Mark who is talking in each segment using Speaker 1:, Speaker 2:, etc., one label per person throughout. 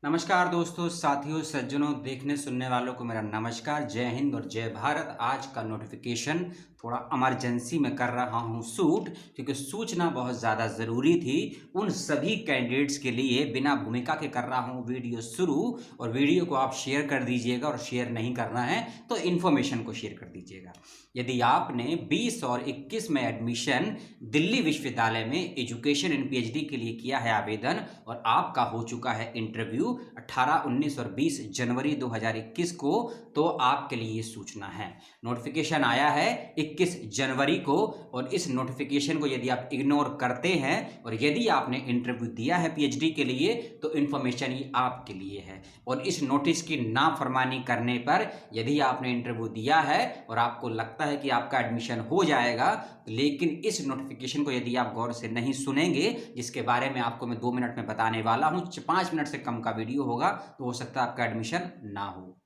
Speaker 1: नमस्कार दोस्तों, साथियों, सज्जनों, देखने सुनने वालों को मेरा नमस्कार। जय हिंद और जय भारत। आज का नोटिफिकेशन थोड़ा इमरजेंसी में कर रहा हूं शूट, क्योंकि सूचना बहुत ज़्यादा ज़रूरी थी उन सभी कैंडिडेट्स के लिए। बिना भूमिका के कर रहा हूं वीडियो शुरू, और वीडियो को आप शेयर कर दीजिएगा, और शेयर नहीं करना है तो इन्फॉर्मेशन को शेयर कर दीजिएगा। यदि आपने 20 और 21 में एडमिशन दिल्ली विश्वविद्यालय में एजुकेशन इन पीएचडी के लिए किया है आवेदन, और आपका हो चुका है इंटरव्यू 18, 19 और 20 जनवरी 2021 को, तो आपके लिए ये सूचना है। नोटिफिकेशन आया है 21 जनवरी को, और इस नोटिफिकेशन को यदि आप इग्नोर करते हैं और यदि आपने इंटरव्यू दिया है पीएचडी के लिए, तो इन्फॉर्मेशन ये आपके लिए है। और इस नोटिस की नाफरमानी करने पर यदि आपने इंटरव्यू दिया है और आपको लगता है कि आपका एडमिशन हो जाएगा, लेकिन इस नोटिफिकेशन को यदि आप गौर से नहीं सुनेंगे, जिसके बारे में आपको मैं 2 मिनट में बताने वाला हूं, 5 मिनट से कम का वीडियो होगा, तो हो सकता है आपका एडमिशन ना हो।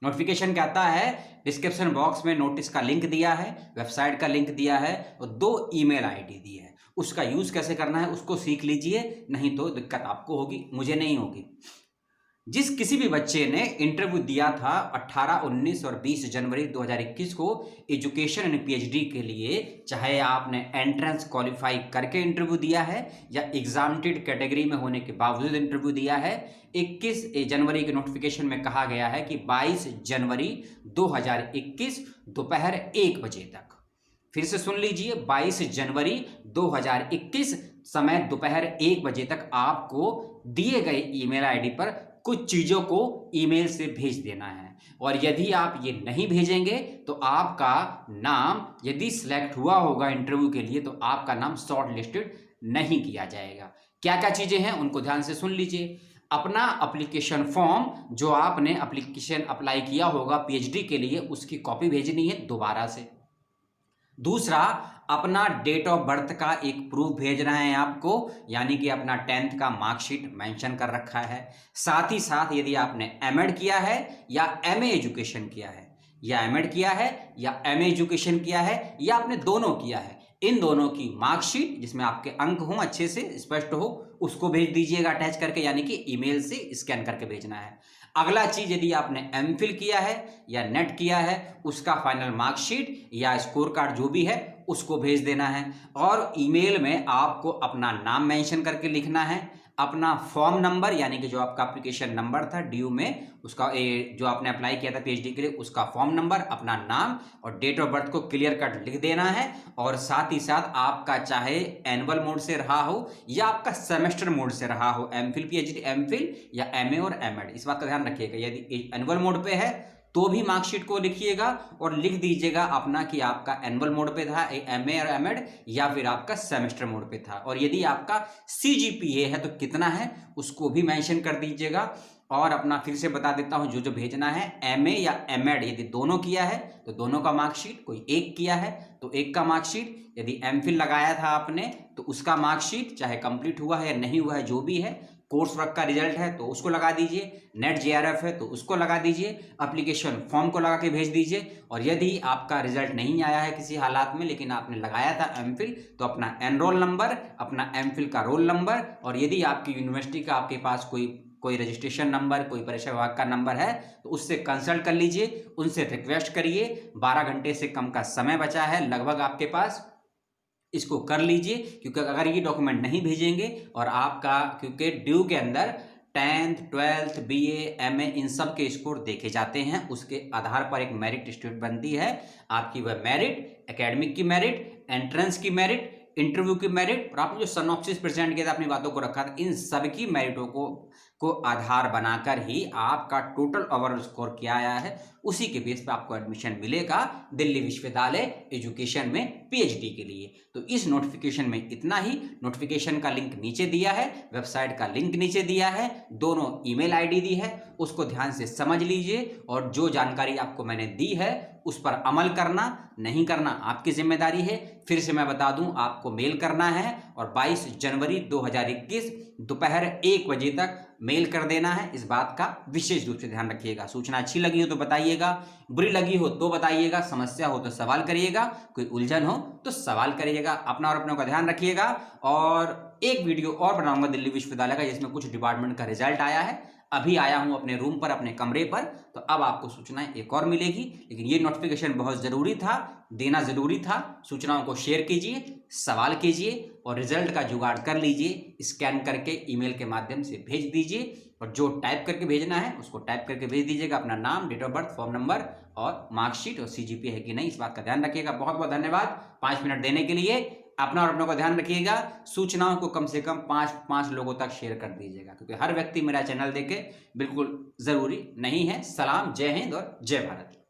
Speaker 1: नोटिफिकेशन कहता है, डिस्क्रिप्शन बॉक्स में नोटिस का लिंक दिया है, वेबसाइट का लिंक दिया है, और 2 ईमेल आईडी दी है। उसका यूज कैसे करना है उसको सीख लीजिए, नहीं तो दिक्कत आपको होगी, मुझे नहीं होगी। जिस किसी भी बच्चे ने इंटरव्यू दिया था 18, 19 और 20 जनवरी 2021 को एजुकेशन एंड पीएचडी के लिए, चाहे आपने एंट्रेंस क्वालिफाई करके इंटरव्यू दिया है या एग्जामिनेटेड कैटेगरी में होने के बावजूद इंटरव्यू दिया है, 21 जनवरी के नोटिफिकेशन में कहा गया है कि 22 जनवरी 2021 दोपहर 1 बजे तक। फिर से सुन लीजिए, 22 जनवरी 2021 समय दोपहर 1 बजे तक आपको दिए गए ईमेल आईडी पर कुछ चीजों को ईमेल से भेज देना है। और यदि आप ये नहीं भेजेंगे तो आपका नाम यदि सिलेक्ट हुआ होगा इंटरव्यू के लिए, तो आपका नाम शॉर्ट लिस्टेड नहीं किया जाएगा। क्या क्या चीजें हैं उनको ध्यान से सुन लीजिए। अपना एप्लीकेशन फॉर्म जो आपने एप्लीकेशन अप्लाई किया होगा पीएचडी के लिए, उसकी कॉपी भेजनी है दोबारा से। दूसरा, अपना डेट ऑफ बर्थ का एक प्रूफ भेजना है आपको, यानी कि अपना 10th का मार्कशीट मेंशन कर रखा है। साथ ही साथ यदि आपने एमएड किया है या एमए एजुकेशन किया है, या एमएड किया है या एमए एजुकेशन किया है, या आपने दोनों किया है, इन दोनों की मार्कशीट जिसमें आपके अंक हों, अच्छे से स्पष्ट हो, उसको भेज दीजिएगा अटैच करके, यानी कि ईमेल से स्कैन करके भेजना है। अगला चीज, यदि आपने एमफिल किया है या नेट किया है, उसका फाइनल मार्कशीट या स्कोर कार्ड जो भी है उसको भेज देना है। और ईमेल में आपको अपना नाम मेंशन करके लिखना है, अपना फॉर्म नंबर, यानी कि जो आपका एप्लीकेशन नंबर था ड्यू में, उसका जो आपने अप्लाई किया था पीएचडी के लिए, उसका फॉर्म नंबर, अपना नाम और डेट ऑफ बर्थ को क्लियर कट लिख देना है। और साथ ही साथ आपका चाहे एनुअल मोड से रहा हो या आपका सेमेस्टर मोड से रहा हो, एमफिल पीएचडी एमफिल या एमए और एमएड, इस बात का ध्यान रखिएगा। यदि एनुअल मोड पे है तो भी मार्कशीट को लिखिएगा और लिख दीजिएगा अपना कि आपका एनुअल मोड पे था एमए और एमएड, या फिर आपका सेमेस्टर मोड पे था। और यदि आपका सीजीपीए है तो कितना है उसको भी मेंशन कर दीजिएगा। और अपना फिर से बता देता हूं, जो जो भेजना है, एमए या एमएड यदि दोनों किया है तो दोनों का मार्कशीट, कोई एक किया है तो एक का मार्कशीट, यदि एमफिल लगाया था आपने तो उसका मार्कशीट, चाहे कंप्लीट हुआ है या नहीं हुआ है जो भी है, कोर्स वर्क का रिजल्ट है तो उसको लगा दीजिए, नेट जेआरएफ है तो उसको लगा दीजिए, एप्लीकेशन फॉर्म को लगा के भेज दीजिए। और यदि आपका रिजल्ट नहीं आया है किसी हालात में, लेकिन आपने लगाया था एमफिल, तो अपना एनरोल नंबर, अपना एमफिल का रोल नंबर, और यदि आपकी यूनिवर्सिटी का आपके पास कोई रजिस्ट्रेशन नंबर, कोई परीक्षा विभाग का नंबर है तो उससे कंसल्ट कर लीजिए, उनसे रिक्वेस्ट करिए। 12 घंटे से कम का समय बचा है लगभग आपके पास, इसको कर लीजिए। क्योंकि अगर ये डॉक्यूमेंट नहीं भेजेंगे और आपका, क्योंकि ड्यू के अंदर 10th, 12th, बीए, एमए इन सब के स्कोर देखे जाते हैं, उसके आधार पर एक मेरिट स्टेट बनती है आपकी। वह मेरिट, एकेडमिक की मेरिट, एंट्रेंस की मेरिट, इंटरव्यू की मेरिट, और आपने जो सनॉप्सिस प्रेजेंट किया था, अपनी बातों को रखा था, इन सब की मेरिटों को आधार बनाकर ही आपका टोटल ओवरऑल स्कोर क्या आया है, उसी के बेस पे आपको एडमिशन मिलेगा दिल्ली विश्वविद्यालय एजुकेशन में पीएचडी के लिए। तो इस नोटिफिकेशन में इतना ही। नोटिफिकेशन का लिंक नीचे दिया है, वेबसाइट का लिंक नीचे दिया है, दोनों ईमेल आईडी दी है, उसको ध्यान से समझ लीजिए। और जो जानकारी आपको मैंने दी है उस पर अमल करना, नहीं करना आपकी जिम्मेदारी है। फिर से मैं बता दूं, आपको मेल करना है और 22 जनवरी 2021 दोपहर 1 बजे तक मेल कर देना है। इस बात का विशेष रूप से ध्यान रखिएगा। सूचना अच्छी लगी हो तो बताइएगा, बुरी लगी हो तो बताइएगा, समस्या हो तो सवाल करिएगा, कोई उलझन हो तो सवाल करिएगा। अपना और अपनों का ध्यान रखिएगा। और और एक वीडियो और बनाऊंगा दिल्ली विश्वविद्यालय का, जिसमें कुछ डिपार्टमेंट का रिजल्ट आया है। अभी आया हूं अपने रूम पर, अपने कमरे पर, तो अब आपको सूचनाएं एक और मिलेगी। लेकिन ये नोटिफिकेशन बहुत जरूरी था, देना जरूरी था। सूचनाओं को शेयर कीजिए, सवाल कीजिए और रिजल्ट का जुगाड़ कर लीजिए। स्कैन करके ईमेल के माध्यम से भेज दीजिए, और जो टाइप करके भेजना है उसको टाइप करके भेज दीजिएगा, अपना नाम, date of birth, form number और मार्कशीट और CGPA है कि नहीं, इस बात का ध्यान रखिएगा। बहुत बहुत धन्यवाद 5 मिनट देने के लिए। अपना और अपनों का ध्यान रखिएगा। सूचनाओं को कम से कम 5 लोगों तक शेयर कर दीजिएगा, क्योंकि हर व्यक्ति मेरा चैनल देखे बिल्कुल जरूरी नहीं है। सलाम, जय हिंद और जय भारत।